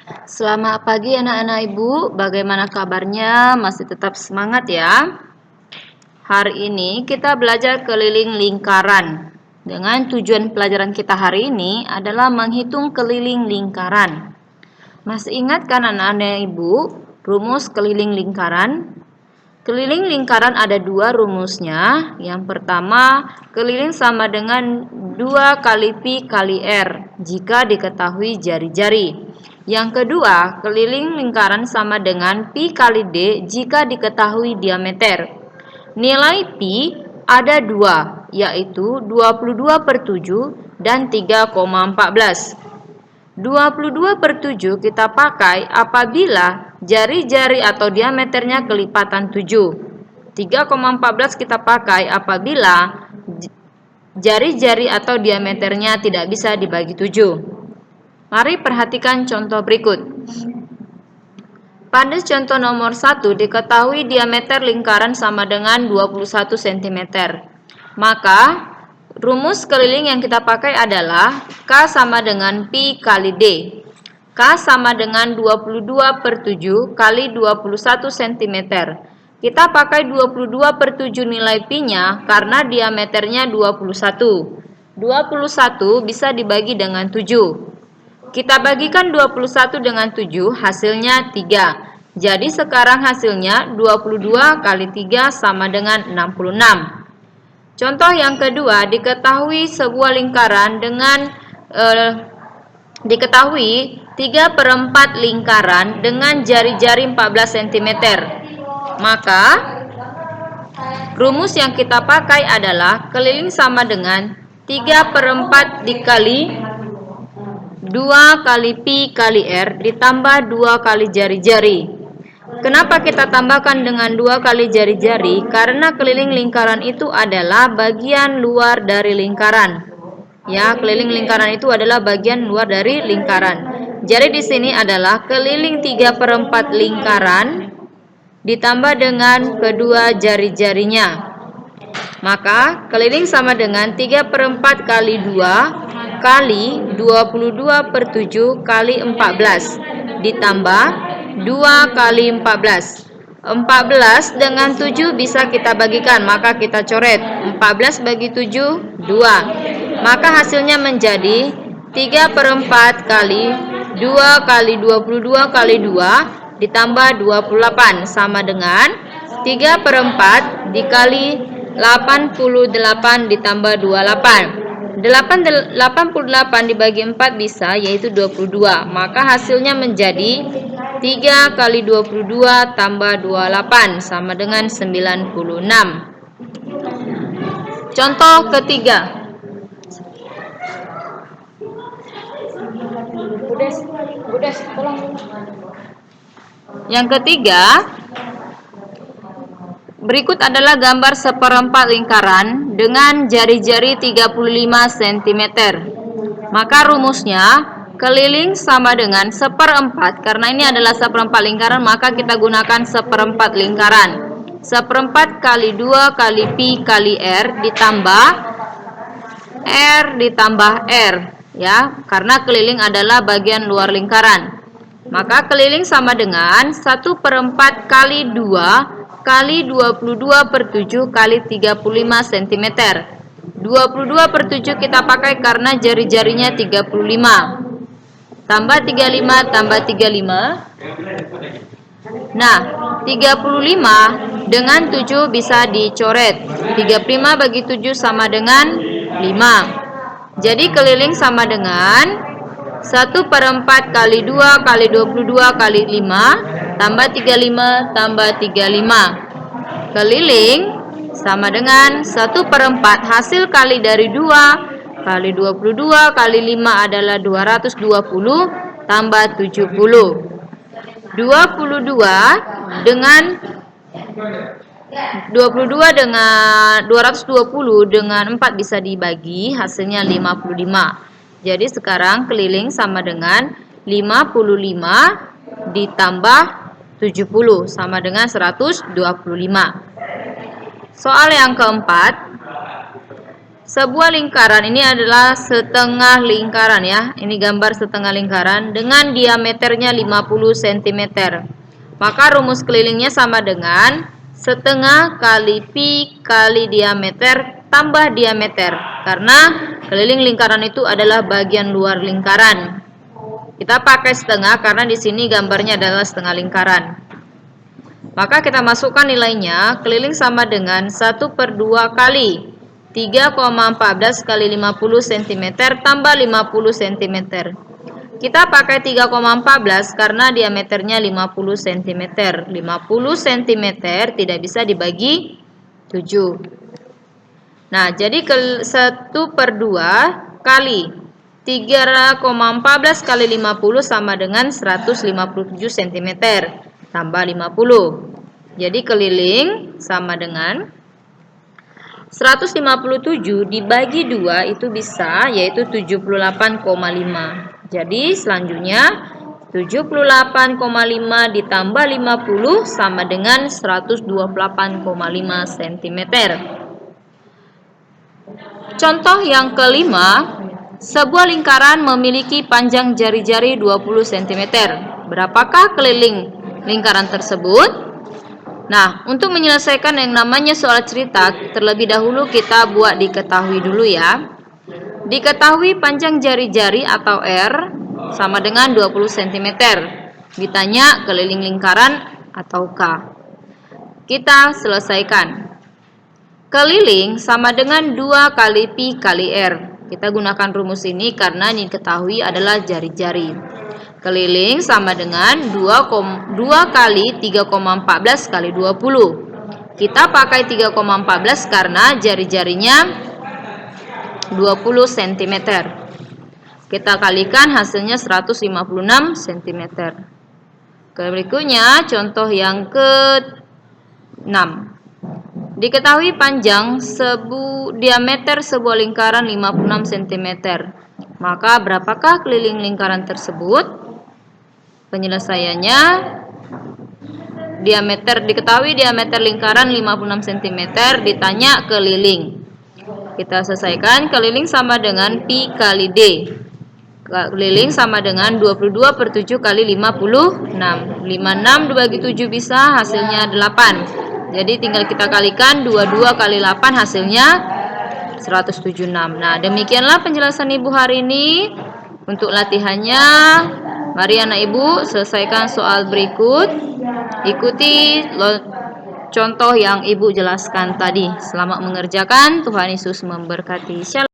Selamat pagi anak-anak ibu, bagaimana kabarnya? Masih tetap semangat ya? Hari ini kita belajar keliling lingkaran. Dengan tujuan pelajaran kita hari ini adalah menghitung keliling lingkaran. Masih ingat kan anak-anak ibu, rumus keliling lingkaran? Keliling lingkaran ada dua rumusnya. Yang pertama, keliling sama dengan 2 kali pi kali r jika diketahui jari-jari. Yang kedua, keliling lingkaran sama dengan pi kali d jika diketahui diameter. Nilai pi ada dua, yaitu 22/7 dan 3,14. 22/7 kita pakai apabila jari-jari atau diameternya kelipatan 7. 3,14 kita pakai apabila jari-jari atau diameternya tidak bisa dibagi 7. Mari perhatikan contoh berikut. Pada contoh nomor 1 diketahui diameter lingkaran sama dengan 21 cm. Maka rumus keliling yang kita pakai adalah K sama dengan pi kali D. K sama dengan 22/7 kali 21 cm. Kita pakai 22/7 nilai pi-nya karena diameternya 21. 21 bisa dibagi dengan 7. Kita bagikan 21 dengan 7, hasilnya 3. Jadi sekarang hasilnya 22 kali 3 sama dengan 66. Contoh yang kedua, diketahui sebuah lingkaran dengan diketahui 3/4 lingkaran dengan jari-jari 14 cm. Maka rumus yang kita pakai adalah keliling sama dengan 3/4 dikali 2 kali pi kali r ditambah 2 kali jari-jari. Kenapa kita tambahkan dengan 2 kali jari-jari? Karena keliling lingkaran itu adalah bagian luar dari lingkaran. Ya, keliling lingkaran itu adalah bagian luar dari lingkaran. Jadi di sini adalah keliling 3/4 lingkaran ditambah dengan kedua jari-jarinya. Maka keliling sama dengan 3/4 kali 2 kali 22/7 kali 14 ditambah 2 kali 14. 14 dengan 7 bisa kita bagikan, maka kita coret. 14 bagi 7, 2. Maka hasilnya menjadi 3/4 kali 2 kali 22 kali 2 ditambah 28 sama dengan 3/4 dikali 88 ditambah 28. 88 dibagi 4 bisa, yaitu 22. Maka hasilnya menjadi 3 kali 22 tambah 28 sama dengan 96. Contoh ketiga. Budes, tolong. Yang ketiga, berikut adalah gambar 1/4 lingkaran dengan jari-jari 35 cm. Maka rumusnya keliling sama dengan 1/4. Karena ini adalah 1/4 lingkaran, maka kita gunakan 1/4 lingkaran. 1/4 kali 2 kali pi kali r ditambah r, ya, karena keliling adalah bagian luar lingkaran. Maka keliling sama dengan 1/4 kali 2 kali 22/7 kali 35 cm. 22/7 kita pakai karena jari-jarinya 35. Tambah 35 tambah 35. Nah, 35 dengan 7 bisa dicoret. 35 bagi 7 sama dengan 5. Jadi keliling sama dengan 1/4 kali 2 kali 22 kali 5 tambah 35 tambah 35. Keliling sama dengan 1/4 hasil kali dari 2 kali 22 kali 5 adalah 220 tambah 70. 22 dengan 220 dengan 4 bisa dibagi, hasilnya 55. Jadi sekarang keliling sama dengan 55 ditambah 70 sama dengan 125. Soal yang keempat, Sebuah lingkaran ini adalah setengah lingkaran ya. Ini gambar setengah lingkaran dengan diameternya 50 cm. Maka rumus kelilingnya sama dengan setengah kali pi kali diameter tambah diameter. Karena keliling lingkaran itu adalah bagian luar lingkaran. Kita pakai setengah karena di sini gambarnya adalah setengah lingkaran. Maka kita masukkan nilainya, keliling sama dengan 1/2 kali 3,14 kali 50 cm tambah 50 cm. Kita pakai 3,14 karena diameternya 50 cm. 50 cm tidak bisa dibagi 7. Nah, jadi 1/2 kali 3,14 kali 50 sama dengan 157 cm tambah 50. Jadi keliling sama dengan 157 dibagi 2 itu bisa yaitu 78,5. Jadi selanjutnya 78,5 ditambah 50 sama dengan 128,5 cm. Contoh yang kelima, sebuah lingkaran memiliki panjang jari-jari 20 cm. Berapakah keliling lingkaran tersebut? Nah, untuk menyelesaikan yang namanya soal cerita, terlebih dahulu kita buat diketahui dulu ya. Diketahui panjang jari-jari atau R sama dengan 20 cm. Ditanya keliling lingkaran atau K. Kita selesaikan. Keliling sama dengan 2 kali pi kali R. Kita gunakan rumus ini karena yang diketahui adalah jari-jari. Keliling sama dengan 2 kali 3,14 kali 20. Kita pakai 3,14 karena jari-jarinya 20 cm. Kita kalikan hasilnya 156 cm. Berikutnya contoh yang ke-6. Diketahui panjang diameter sebuah lingkaran 56 cm. Maka berapakah keliling lingkaran tersebut? Penyelesaiannya diketahui diameter lingkaran 56 cm, ditanya keliling. Kita selesaikan, keliling sama dengan pi kali d. Keliling sama dengan 22/7 kali 56. 56 dibagi 7 bisa, hasilnya 8. Jadi tinggal kita kalikan 22 kali 8 hasilnya 176. Nah, demikianlah penjelasan Ibu hari ini. Untuk latihannya, mari anak Ibu selesaikan soal berikut. Ikuti contoh yang Ibu jelaskan tadi. Selamat mengerjakan. Tuhan Yesus memberkati. Shalom.